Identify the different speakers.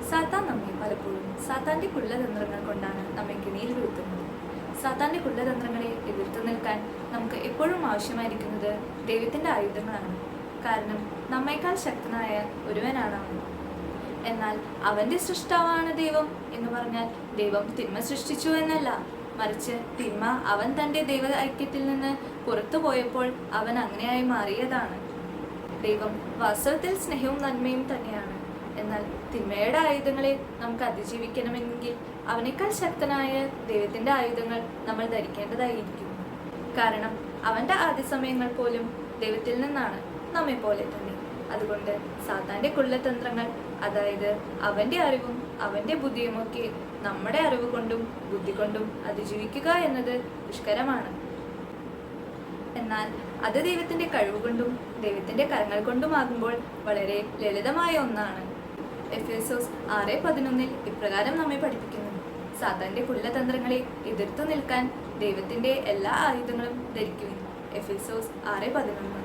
Speaker 1: സാത്താൻ നമ്മെ പലപ്പോഴും സാത്താന്റെ കുള്ളതന്ത്രങ്ങൾ കൊണ്ടാണ് നമ്മെ കെണിയിൽ വീഴ്ത്തുന്നത്. സാത്താന്റെ കുള്ളതന്ത്രങ്ങളെ എതിർത്തു നിൽക്കാൻ നമുക്ക് എപ്പോഴും ആവശ്യമായിരിക്കുന്നത് ദൈവത്തിന്റെ ആയുധങ്ങളാണ്. കാരണം നമ്മേക്കാൾ ശക്തനായ ഒരുവനാണ് അവൻ. എന്നാൽ അവന്റെ സൃഷ്ടാവാണ് ദൈവം എന്ന് പറഞ്ഞാൽ ദൈവം തിന്മ സൃഷ്ടിച്ചു എന്നല്ല, മറിച്ച് തിന്മ അവൻ തന്റെ ദൈവ ഐക്യത്തിൽ നിന്ന് പുറത്തു പോയപ്പോൾ അവൻ അങ്ങനെയായി മാറിയതാണ്. ദൈവം വാസ്തവത്തിൽ സ്നേഹവും നന്മയും തന്നെയാണ്. എന്നാൽ തിന്മയുടെ ആയുധങ്ങളെ നമുക്ക് അതിജീവിക്കണമെങ്കിൽ അവനേക്കാൾ ശക്തനായ ദൈവത്തിന്റെ ആയുധങ്ങൾ നമ്മൾ ധരിക്കേണ്ടതായിരിക്കും. കാരണം അവന്റെ ആദ്യ സമയങ്ങൾ പോലും ദൈവത്തിൽ നിന്നാണ്, നമ്മെ പോലെ തന്നെ. അതുകൊണ്ട് സാത്താന്റെ കുള്ളതന്ത്രങ്ങൾ, അതായത് അവന്റെ അറിവും അവന്റെ ബുദ്ധിയുമൊക്കെ നമ്മുടെ അറിവ് കൊണ്ടും ബുദ്ധി കൊണ്ടും അതിജീവിക്കുക എന്നത് ദുഷ്കരമാണ്. എന്നാൽ അത് ദൈവത്തിന്റെ കഴിവുകൊണ്ടും ദൈവത്തിന്റെ കരങ്ങൾ കൊണ്ടുമാകുമ്പോൾ വളരെ ലളിതമായ ഒന്നാണ്. എഫേസോസ് 6:11 ഇപ്രകാരം നമ്മെ പഠിപ്പിക്കുന്നു: സാത്താന്റെ കുള്ളതന്ത്രങ്ങളെ എതിർത്തു നിൽക്കാൻ ദൈവത്തിന്റെ എല്ലാ ആയുധങ്ങളും ധരിക്കുവിൻ. എഫേസോസ് 6:11.